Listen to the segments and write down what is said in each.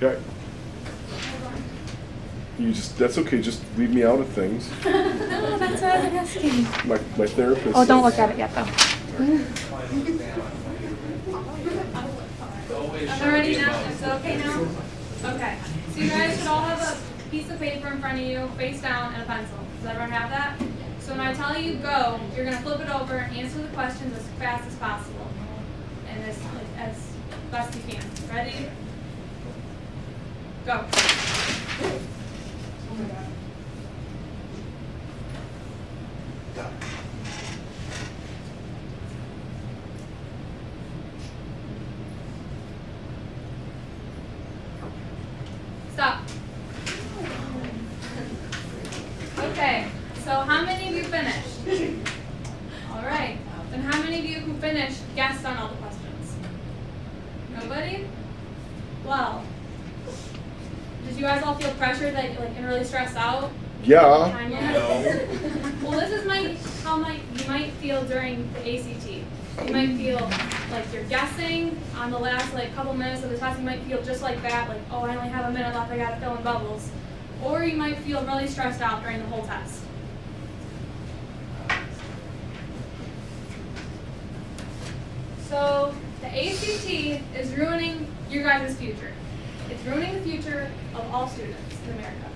Okay. That's okay, just leave me out of things. No, that's what I was asking. My therapist Oh, don't says- look at it yet, though. I'm ready now. Is it okay now? Okay. So you guys should all have a piece of paper in front of you, face down, and a pencil. Does everyone have that? So when I tell you go, you're going to flip it over and answer the questions as fast as possible. And as best you can. Ready? Go. Stop. Okay, so how many of you finished? All right. Then how many of you who finished guessed on all the questions? Nobody? Well, did you guys all feel pressure that and really stressed out? Yeah. Well, this is how you might feel during the ACT. You might feel like you're guessing on the last couple minutes of the test. You might feel just like that, like, oh, I only have a minute left, I gotta fill in bubbles. Or you might feel really stressed out during the whole test. So the ACT is ruining your guys' future. It's ruining the future of all students in America.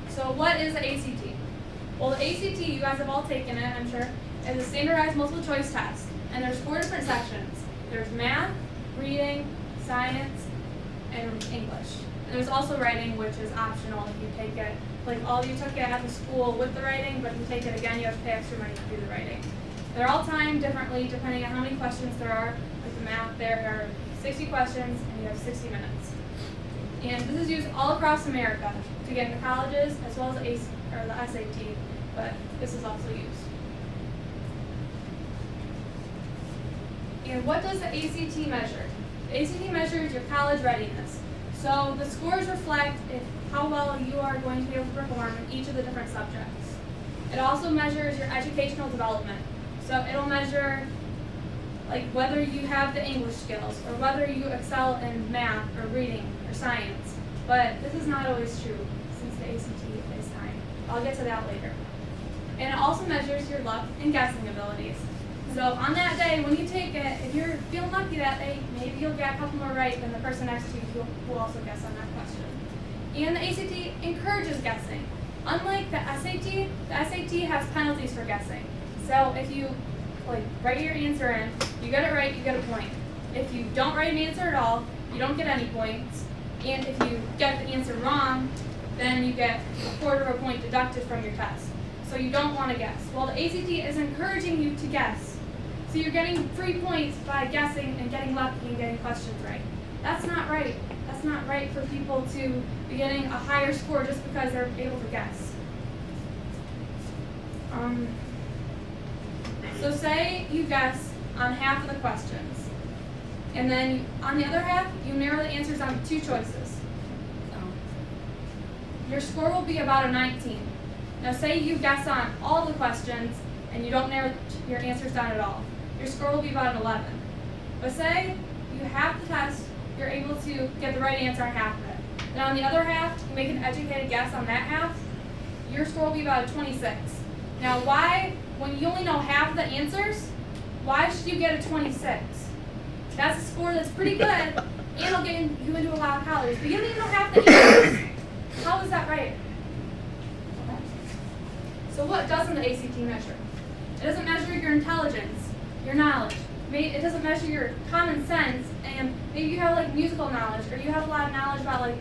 So what is the ACT? Well, the ACT, you guys have all taken it, I'm sure, is a standardized multiple choice test. And there's 4 different sections. There's math, reading, science, and English. And there's also writing, which is optional if you take it. Like all of you took it at the school with the writing, but if you take it again, you have to pay extra money to do the writing. They're all timed differently depending on how many questions there are. Like the math, there are 60 questions, and you have 60 minutes. And this is used all across America to get into colleges as well as the SAT, but this is also used. And what does the ACT measure? The ACT measures your college readiness. So the scores reflect how well you are going to be able to perform in each of the different subjects. It also measures your educational development. So it'll measure whether you have the English skills or whether you excel in math or reading or science. But this is not always true since the ACT is timed. I'll get to that later. And it also measures your luck and guessing abilities. So on that day, when you take it, if you're feeling lucky that day, maybe you'll get a couple more right than the person next to you who also guessed on that question. And the ACT encourages guessing. Unlike the SAT has penalties for guessing. So if you write your answer in, you get it right, you get a point. If you don't write an answer at all, you don't get any points. And if you get the answer wrong, then you get a quarter of a point deducted from your test. So you don't want to guess. Well, the ACT is encouraging you to guess. So you're getting 3 points by guessing and getting lucky and getting questions right. That's not right. That's not right for people to be getting a higher score just because they're able to guess. So say you guess on half of the questions, and then on the other half, you narrow the answers down to 2 choices. Your score will be about a 19. Now say you guess on all the questions and you don't narrow your answers down at all. Your score will be about an 11. But say you have the test, you're able to get the right answer on half of it. Then on the other half, you make an educated guess on that half, your score will be about a 26. Now why, when you only know half the answers, why should you get a 26? That's a score that's pretty good, and it'll get you into a lot of colleges. But you don't even know half the answers. How is that right? Okay. So what doesn't the ACT measure? It doesn't measure your intelligence, your knowledge. It doesn't measure your common sense, and maybe you have musical knowledge, or you have a lot of knowledge about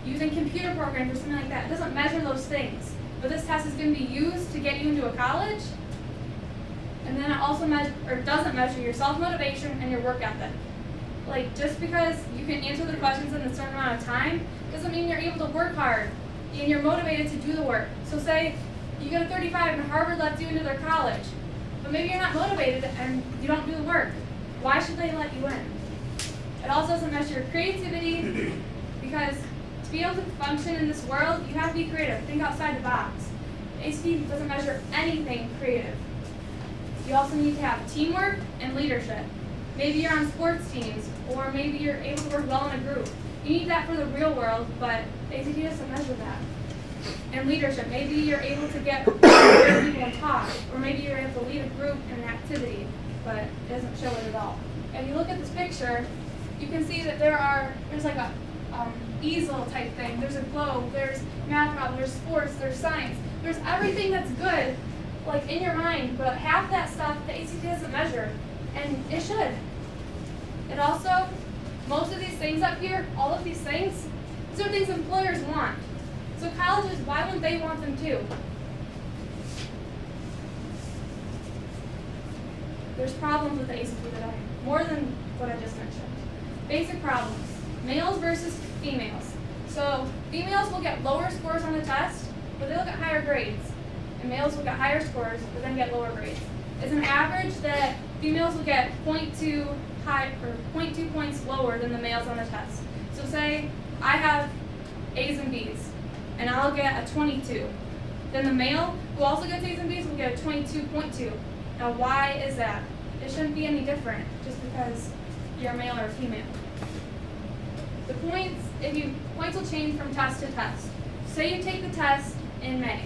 using computer programs or something like that. It doesn't measure those things. But this test is going to be used to get you into a college, and then it also doesn't measure your self-motivation and your work ethic. Just because you can answer the questions in a certain amount of time doesn't mean you're able to work hard and you're motivated to do the work. So say you get a 35 and Harvard lets you into their college, but maybe you're not motivated and you don't do the work. Why should they let you in? It also doesn't measure your creativity, because to be able to function in this world, you have to be creative. Think outside the box. The ACT doesn't measure anything creative. You also need to have teamwork and leadership. Maybe you're on sports teams, or maybe you're able to work well in a group. You need that for the real world, but ACT doesn't measure that. And leadership, maybe you're able to get people and talk, or maybe you're able to lead a group in an activity, but it doesn't show it at all. If you look at this picture, you can see that there's like a easel type thing, there's a globe, there's math problem, there's sports, there's science, there's everything that's good, like in your mind, but half that stuff the ACT doesn't measure, and it should. It also, most of these things up here, all of these things, these are things employers want. So colleges, why wouldn't they want them too? There's problems with the ACT today, more than what I just mentioned. Basic problems, males versus females. So females will get lower scores on the test, but they'll get higher grades. And males will get higher scores, but then get lower grades. It's an average that females will get 0.2 points lower than the males on the test. So say I have A's and B's, and I'll get a 22. Then the male, who also gets A's and B's, will get a 22.2. Now why is that? It shouldn't be any different just because you're a male or a female. The points will change from test to test. Say you take the test in May,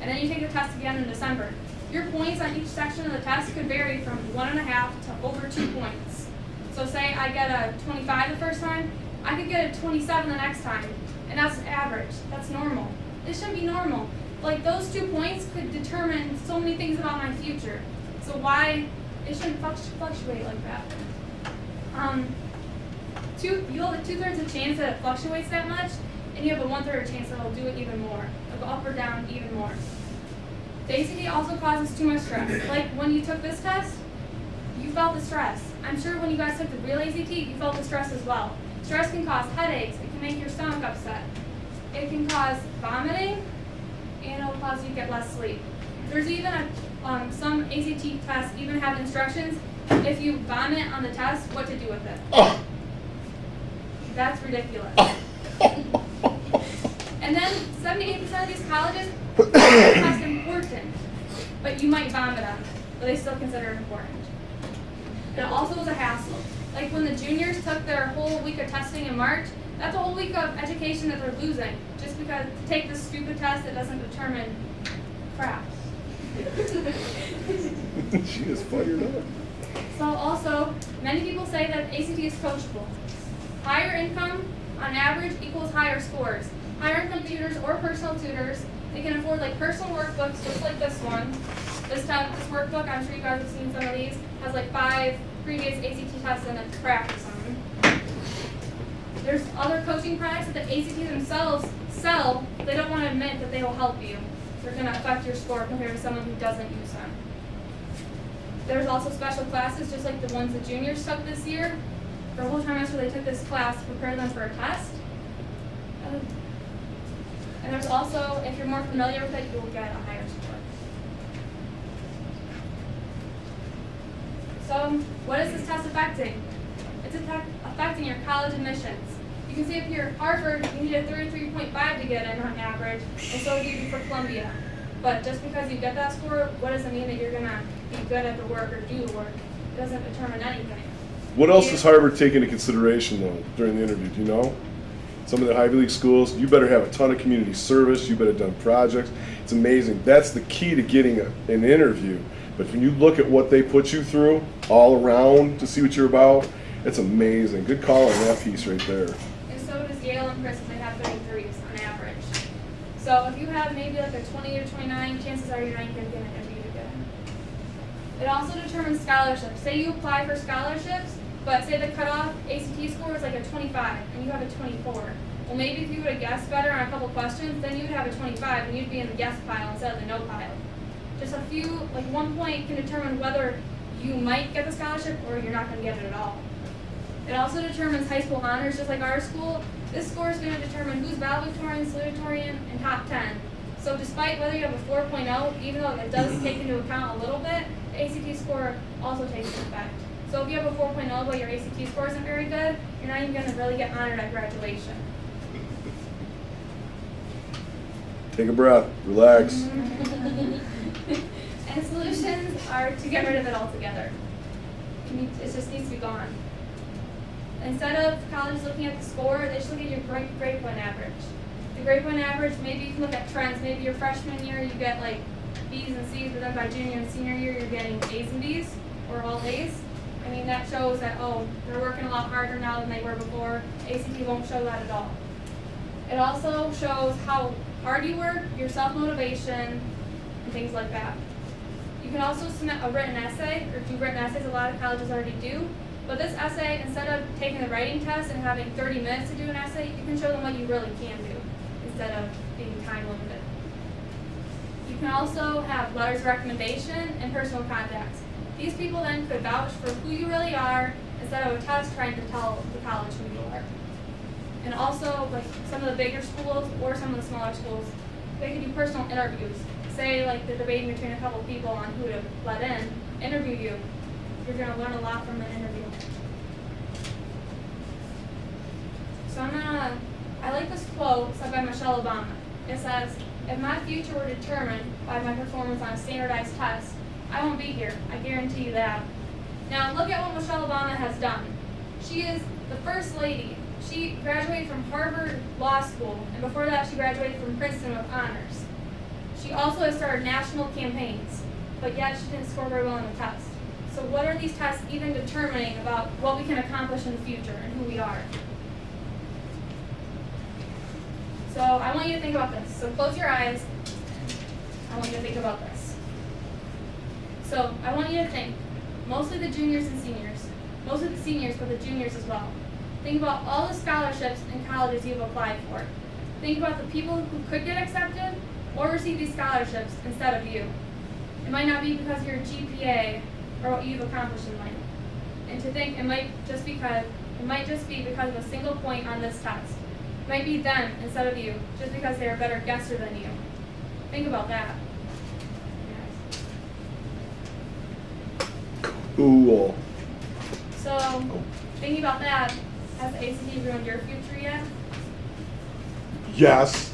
and then you take the test again in December. Your points on each section of the test could vary from 1.5 to over 2 points. So say I get a 25 the first time, I could get a 27 the next time, and that's average, that's normal. It shouldn't be normal. Like those 2 points could determine so many things about my future. So why, it shouldn't fluctuate like that. You'll have a 2/3 chance that it fluctuates that much, and you have a 1/3 chance that it'll do it even more. It'll go up or down even more. The ACT also causes too much stress. Like when you took this test, you felt the stress. I'm sure when you guys took the real ACT, you felt the stress as well. Stress can cause headaches, it can make your stomach upset. It can cause vomiting, and it'll cause you to get less sleep. There's even some ACT tests even have instructions, if you vomit on the test, what to do with it. Oh. That's ridiculous. And then 78% of these colleges test important, but you might vomit on it, but they still consider it important. It also was a hassle. Like when the juniors took their whole week of testing in March, that's a whole week of education that they're losing just because to take this stupid test that doesn't determine crap. She is fired up. So also, many people say that ACT is coachable. Higher income, on average, equals higher scores. Higher income tutors or personal tutors, they can afford like personal workbooks just like this one. This workbook, I'm sure you guys have seen some of these, has like 5 previous ACT tests in it to practice on. There's other coaching products that the ACT themselves sell, but they don't want to admit that they will help you. They're going to affect your score compared to someone who doesn't use them. There's also special classes, just like the ones the juniors took this year. For a whole trimester, they took this class to prepare them for a test. And there's also, if you're more familiar with it, you'll get a higher score. So, what is this test affecting? It's affecting your college admissions. You can see up here, Harvard, you need a 33.5 to get in on average, and so do you for Columbia. But just because you get that score, what does it mean that you're going to be good at the work or do the work? It doesn't determine anything. What else does Harvard take into consideration, though, during the interview? Do you know? Some of the Ivy League schools, you better have a ton of community service, you better have done projects. It's amazing. That's the key to getting an interview. But when you look at what they put you through all around to see what you're about, it's amazing. Good call on that piece right there. And so does Yale and Princeton. They have 33s on average. So if you have maybe like a 20 or 29, chances are you're not going to get an interview again. It also determines scholarships. Say you apply for scholarships, but say the cutoff ACT score is like a 25 and you have a 24. Well, maybe if you would have guessed better on a couple questions, then you would have a 25 and you'd be in the guess pile instead of the no pile. Just a few, like 1 point can determine whether you might get the scholarship or you're not going to get it at all. It also determines high school honors, just like our school. This score is going to determine who's valedictorian, salutatorian, and top 10. So despite whether you have a 4.0, even though it does take into account a little bit, the ACT score also takes effect. So if you have a 4.0 but your ACT score isn't very good, you're not even going to really get honored at graduation. Take a breath, relax. And solutions are to get rid of it altogether. it just needs to be gone. Instead of colleges looking at the score, they should look at your grade point average. The grade point average, maybe you can look at trends. Maybe your freshman year you get like B's and C's, but then by junior and senior year you're getting A's and B's, or all A's. I mean, that shows that, oh, they're working a lot harder now than they were before. ACT won't show that at all. It also shows how hard you work, your self-motivation, and things like that. You can also submit a written essay, or do written essays. A lot of colleges already do. But this essay, instead of taking the writing test and having 30 minutes to do an essay, you can show them what you really can do, instead of being time limited. You can also have letters of recommendation and personal contacts. These people then could vouch for who you really are, instead of a test trying to tell the college who you are. And also, like some of the bigger schools or some of the smaller schools, they can do personal interviews. Say like they're debating between a couple of people on who to let in, interview you. You're going to learn a lot from an interview. So I like this quote said by Michelle Obama. It says, "If my future were determined by my performance on a standardized test, I won't be here. I guarantee you that." Now look at what Michelle Obama has done. She is the first lady. She graduated from Harvard Law School, and before that she graduated from Princeton with honors. She also has started national campaigns, but yet she didn't score very well on the test. So what are these tests even determining about what we can accomplish in the future and who we are? So I want you to think about this. So close your eyes. I want you to think about this. So I want you to think, mostly the juniors and seniors, mostly the seniors, but the juniors as well. Think about all the scholarships and colleges you've applied for. Think about the people who could get accepted or receive these scholarships instead of you. It might not be because of your GPA or what you've accomplished in life. And to think it might just be because of a single point on this test. It might be them instead of you, just because they're a better guesser than you. Think about that. Cool. So, thinking about that, has the ACT ruined your future yet? Yes.